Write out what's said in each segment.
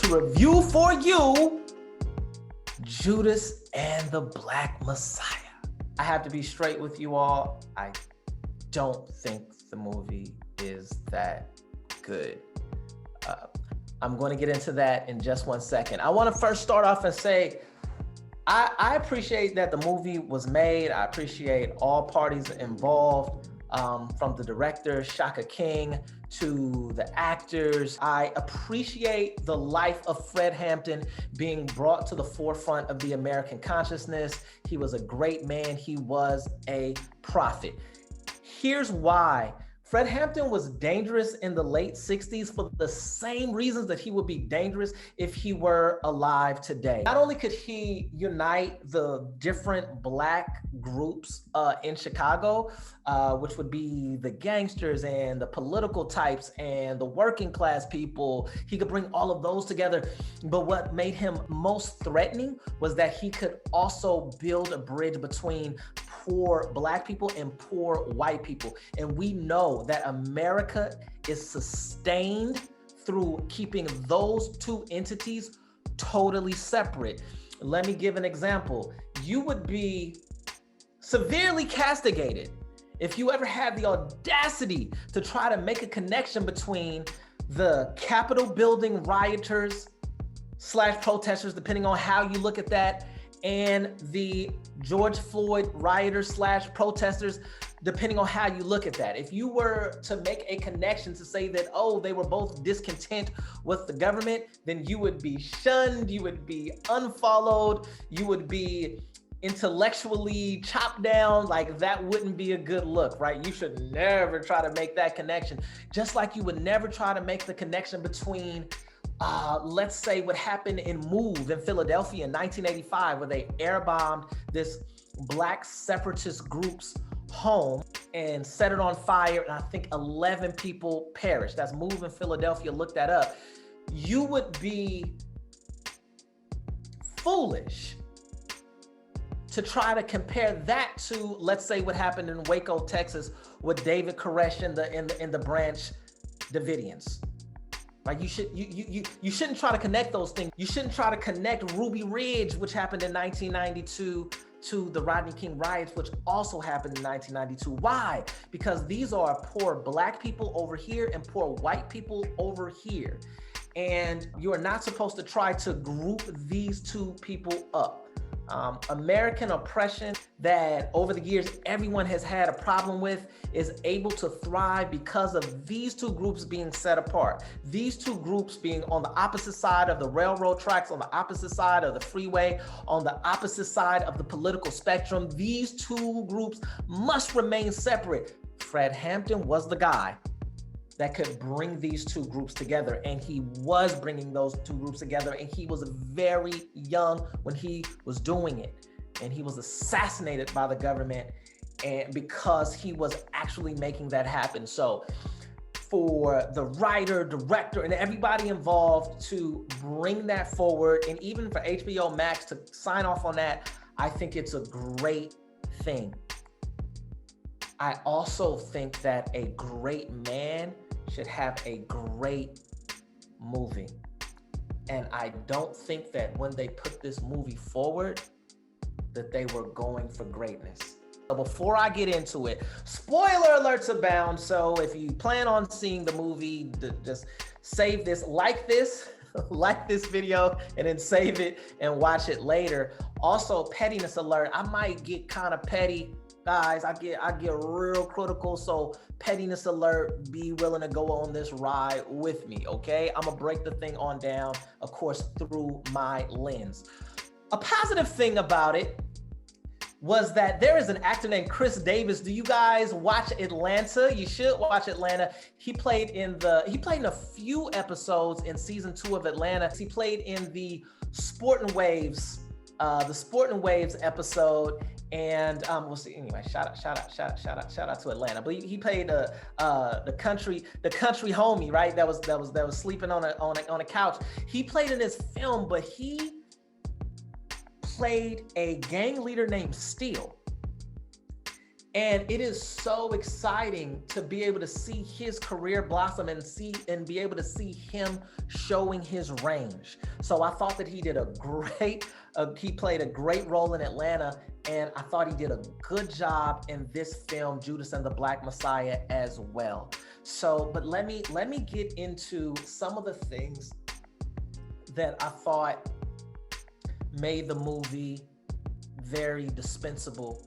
to review for you Judas and the Black Messiah. I have to be straight with you all. I don't think the movie is that good. I'm going to get into that in just 1 second. I want to first start off and say, I appreciate that the movie was made. I appreciate all parties involved, from the director, Shaka King, to the actors. I appreciate the life of Fred Hampton being brought to the forefront of the American consciousness. He was a great man. He was a prophet. Here's why. Fred Hampton was dangerous in the late 60s for the same reasons that he would be dangerous if he were alive today. Not only could he unite the different Black groups in Chicago, which would be the gangsters and the political types and the working class people, he could bring all of those together. But what made him most threatening was that he could also build a bridge between poor Black people and poor white people. And we know that America is sustained through keeping those two entities totally separate. Let me give an example. You would be severely castigated if you ever had the audacity to try to make a connection between the Capitol building rioters / protesters, depending on how you look at that, and the George Floyd rioters / protesters, depending on how you look at that. If you were to make a connection to say that, oh, they were both discontent with the government, then you would be shunned, you would be unfollowed, you would be intellectually chopped down. Like, that wouldn't be a good look, right? You should never try to make that connection. Just like you would never try to make the connection between let's say what happened in Move in Philadelphia in 1985, where they airbombed this Black separatist group's home and set it on fire, and I think 11 people perished. That's Move in Philadelphia, look that up. You would be foolish to try to compare that to, let's say, what happened in Waco, Texas with David Koresh and the Branch Davidians. Like, you shouldn't try to connect those things. You shouldn't try to connect Ruby Ridge, which happened in 1992, to the Rodney King riots, which also happened in 1992. Why? Because these are poor Black people over here and poor white people over here. And you are not supposed to try to group these two people up. American oppression that over the years everyone has had a problem with is able to thrive because of these two groups being set apart. These two groups being on the opposite side of the railroad tracks, on the opposite side of the freeway, on the opposite side of the political spectrum. These two groups must remain separate. Fred Hampton was the guy that could bring these two groups together. And he was bringing those two groups together. And he was very young when he was doing it. And he was assassinated by the government, and because he was actually making that happen. So for the writer, director, and everybody involved to bring that forward, and even for HBO Max to sign off on that, I think it's a great thing. I also think that a great man should have a great movie. And I don't think that when they put this movie forward, that they were going for greatness. So before I get into it, spoiler alerts abound. So if you plan on seeing the movie, just save this, like this video, and then save it and watch it later. Also, pettiness alert. I might get kind of petty, guys. I get real critical, so pettiness alert, be willing to go on this ride with me, okay? I'm gonna break the thing on down, of course, through my lens. A positive thing about it was that there is an actor named Chris Davis. Do you guys watch Atlanta? You should watch Atlanta. He played in a few episodes in season 2 of Atlanta. He played in the Sportin' Waves episode. And we'll see. Anyway, shout out to Atlanta. But he played the country homie, right? That was sleeping on a couch. He played in this film, but he played a gang leader named Steele. And it is so exciting to be able to see his career blossom and be able to see him showing his range. So I thought that he played a great role in Atlanta, and I thought he did a good job in this film, Judas and the Black Messiah, as well. So, but let me get into some of the things that I thought made the movie very dispensable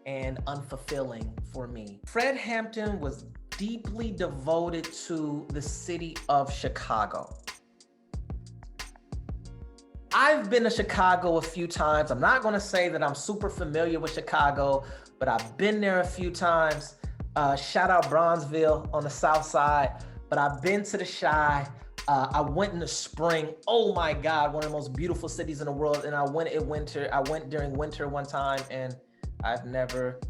and unfulfilling for me. Fred Hampton was deeply devoted to the city of Chicago. I've been to Chicago a few times. I'm not gonna say that I'm super familiar with Chicago, but I've been there a few times. Shout out Bronzeville on the south side, but I've been to the Chi. I went in the spring. Oh my God, one of the most beautiful cities in the world. And I went during winter one time, and I've never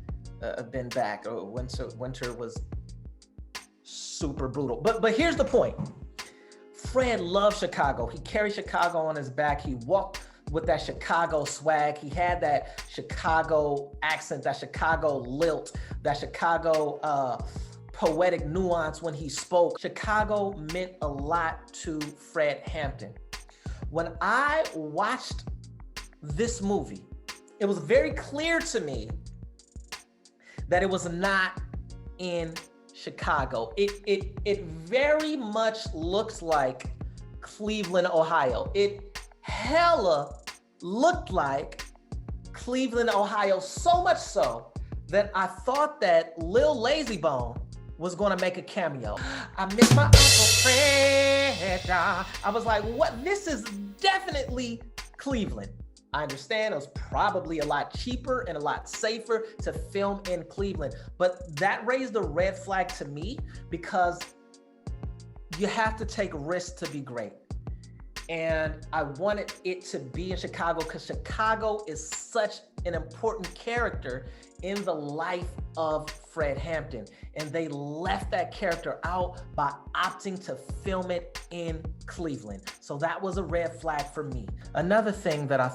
been back. Winter was super brutal. But here's the point. Fred loved Chicago. He carried Chicago on his back. He walked with that Chicago swag. He had that Chicago accent, that Chicago lilt, that Chicago poetic nuance when he spoke. Chicago meant a lot to Fred Hampton. When I watched this movie, it was very clear to me that it was not in Chicago. It very much looks like Cleveland, Ohio. It hella looked like Cleveland, Ohio, so much so that I thought that Lil Lazy Bone was gonna make a cameo. I miss my Uncle Fred. I was like, what? This is definitely Cleveland. I understand it was probably a lot cheaper and a lot safer to film in Cleveland, but that raised a red flag to me because you have to take risks to be great. And I wanted it to be in Chicago because Chicago is such an important character in the life of Fred Hampton. And they left that character out by opting to film it in Cleveland. So that was a red flag for me. Another thing that I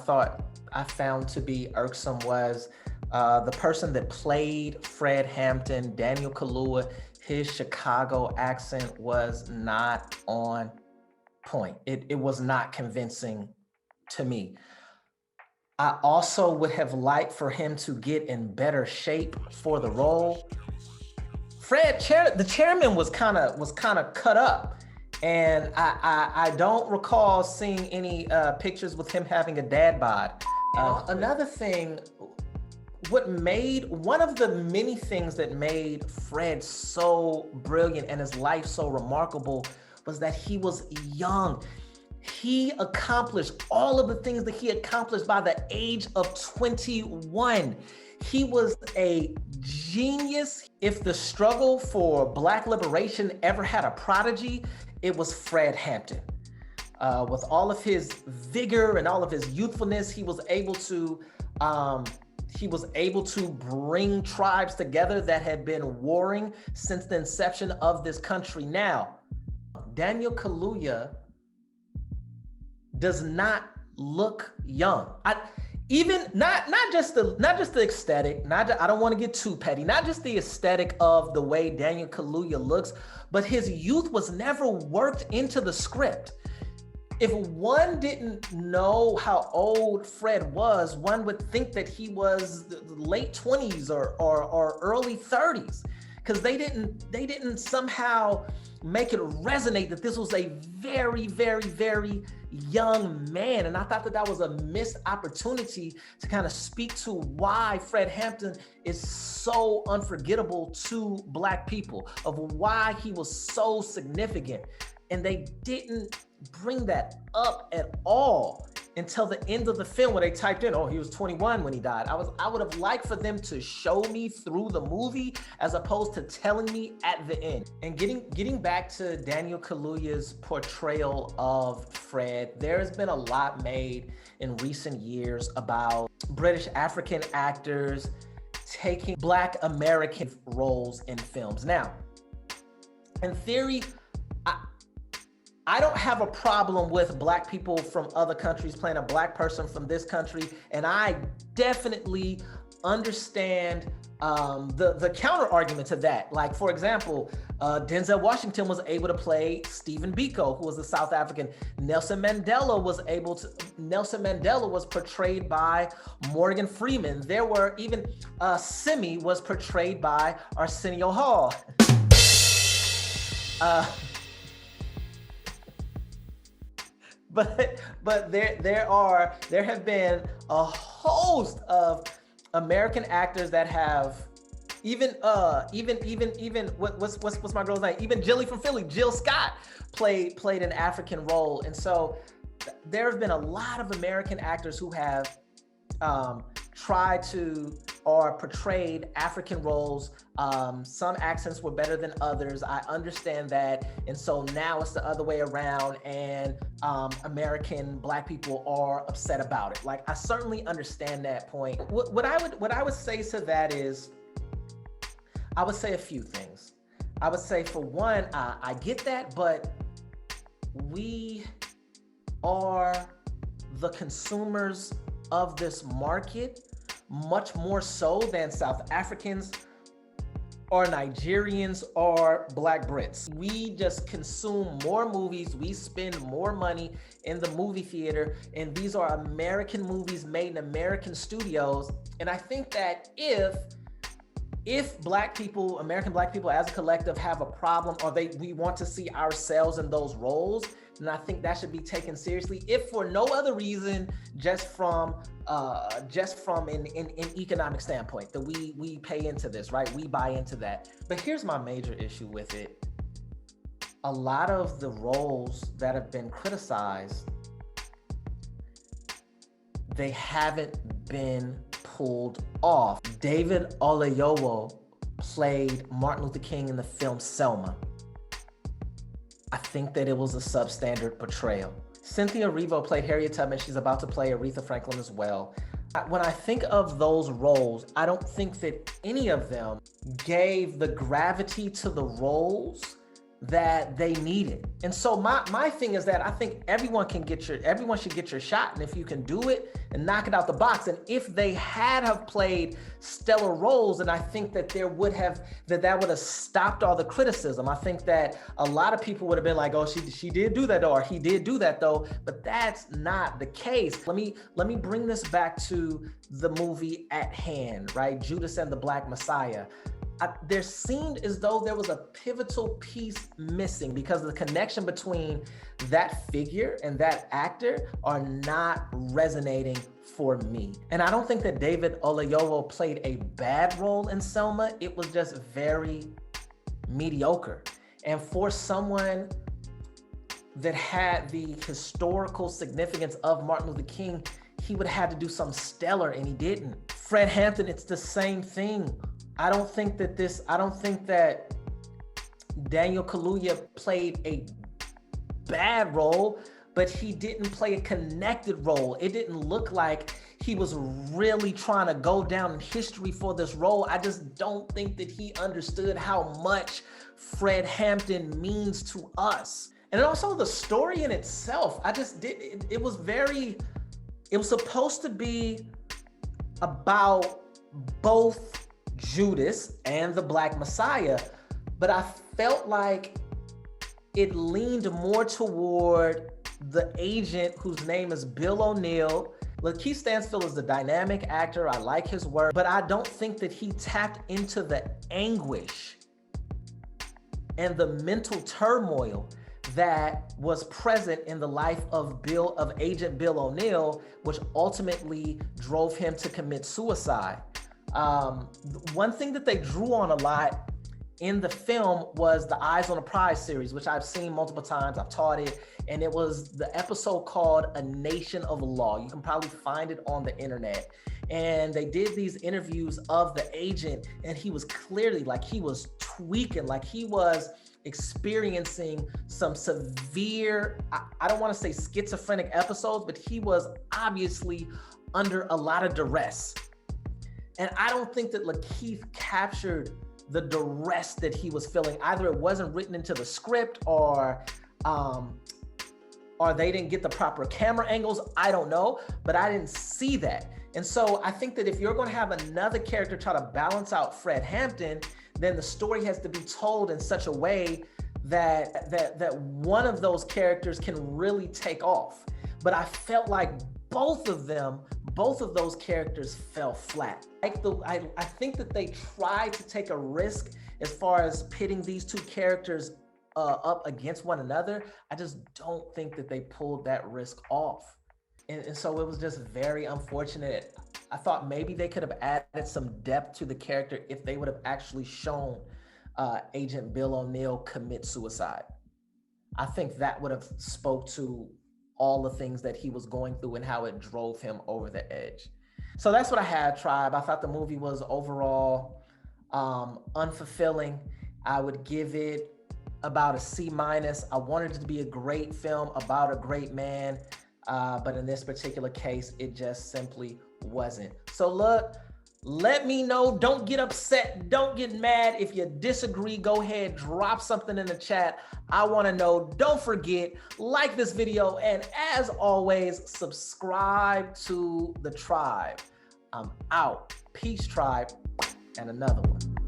found to be irksome was the person that played Fred Hampton, Daniel Kaluuya. His Chicago accent was not on point. It was not convincing to me. I also would have liked for him to get in better shape for the role. The chairman was kind of cut up, and I don't recall seeing any pictures with him having a dad bod. Another thing, one of the many things that made Fred so brilliant and his life so remarkable was that he was young. He accomplished all of the things that he accomplished by the age of 21. He was a genius. If the struggle for Black liberation ever had a prodigy, it was Fred Hampton. With all of his vigor and all of his youthfulness, he was able to bring tribes together that had been warring since the inception of this country. Now, Daniel Kaluuya does not look young. Not just the aesthetic. I don't want to get too petty. Not just the aesthetic of the way Daniel Kaluuya looks, but his youth was never worked into the script. If one didn't know how old Fred was, one would think that he was the late 20s or early 30s, because they didn't somehow make it resonate that this was a very, very, very young man. And I thought that was a missed opportunity to kind of speak to why Fred Hampton is so unforgettable to Black people, of why he was so significant. And they didn't bring that up at all until the end of the film, where they typed in, oh, he was 21 when he died. I would have liked for them to show me through the movie as opposed to telling me at the end. And getting back to Daniel Kaluuya's portrayal of Fred, there has been a lot made in recent years about British African actors taking Black American roles in films. Now, in theory, I don't have a problem with Black people from other countries playing a Black person from this country, and I definitely understand the counter argument to that, like for example, Denzel Washington was able to play Stephen Biko, who was a South African. Nelson Mandela was portrayed by Morgan Freeman. There were even Simi was portrayed by Arsenio Hall. But there have been a host of American actors that have even what's my girl's name? Even Jilly from Philly, Jill Scott played an African role. And so there have been a lot of American actors who have tried to or portrayed African roles. Some accents were better than others. I understand that. And so now it's the other way around, and American Black people are upset about it. Like, I certainly understand that point. What I would say to that is, I would say a few things. I would say, for one, I get that, but we are the consumers of this market much more so than South Africans or Nigerians or Black Brits. We just consume more movies. We spend more money in the movie theater, and these are American movies made in American studios. And I think that if Black people, American Black people as a collective, have a problem, or we want to see ourselves in those roles, then I think that should be taken seriously, if for no other reason, just from an economic standpoint, that we pay into this, right? We buy into that. But here's my major issue with it. A lot of the roles that have been criticized, they haven't been pulled off. David Oyelowo played Martin Luther King in the film Selma. I think that it was a substandard portrayal. Cynthia Erivo played Harriet Tubman. She's about to play Aretha Franklin as well. When I think of those roles, I don't think that any of them gave the gravity to the roles that they needed. And so my thing is that I think everyone should get your shot. And if you can do it and knock it out the box, and if they had have played stellar roles, then I think that that would have stopped all the criticism. I think that a lot of people would have been like, oh, she did do that, or he did do that though, but that's not the case. Let me bring this back to the movie at hand, right? Judas and the Black Messiah. There seemed as though there was a pivotal piece missing, because the connection between that figure and that actor are not resonating for me. And I don't think that David Oyelowo played a bad role in Selma. It was just very mediocre. And for someone that had the historical significance of Martin Luther King, he would have had to do something stellar, and he didn't. Fred Hampton, it's the same thing. I don't think that Daniel Kaluuya played a bad role, but he didn't play a connected role. It didn't look like he was really trying to go down in history for this role. I just don't think that he understood how much Fred Hampton means to us. And also the story in itself, it was supposed to be about both Judas and the Black Messiah, but I felt like it leaned more toward the agent, whose name is Bill O'Neill. Lakeith Stanfield is a dynamic actor. I like his work, but I don't think that he tapped into the anguish and the mental turmoil that was present in the life of Agent Bill O'Neill, which ultimately drove him to commit suicide. One thing that they drew on a lot in the film was the Eyes on the Prize series, which I've seen multiple times. I've taught it, and it was the episode called A Nation of Law. You can probably find it on the internet. And they did these interviews of the agent, and he was clearly he was tweaking, like he was experiencing some severe, I don't want to say schizophrenic episodes, but he was obviously under a lot of duress. And I don't think that Lakeith captured the duress that he was feeling. Either it wasn't written into the script, or they didn't get the proper camera angles. I don't know, but I didn't see that. And so I think that if you're going to have another character try to balance out Fred Hampton, then the story has to be told in such a way that one of those characters can really take off. But I felt like both of those characters fell flat. I think that they tried to take a risk as far as pitting these two characters up against one another. I just don't think that they pulled that risk off. And so it was just very unfortunate. I thought maybe they could have added some depth to the character if they would have actually shown Agent Bill O'Neill commit suicide. I think that would have spoke to all the things that he was going through and how it drove him over the edge. So that's what I had, Tribe. I thought the movie was overall unfulfilling. I would give it about a C-. I wanted it to be a great film about a great man, but in this particular case, it just simply wasn't. So look, let me know. Don't get upset. Don't get mad. If you disagree, go ahead, drop something in the chat. I want to know. Don't forget, like this video. And as always, subscribe to the tribe. I'm out. Peace, tribe. And another one.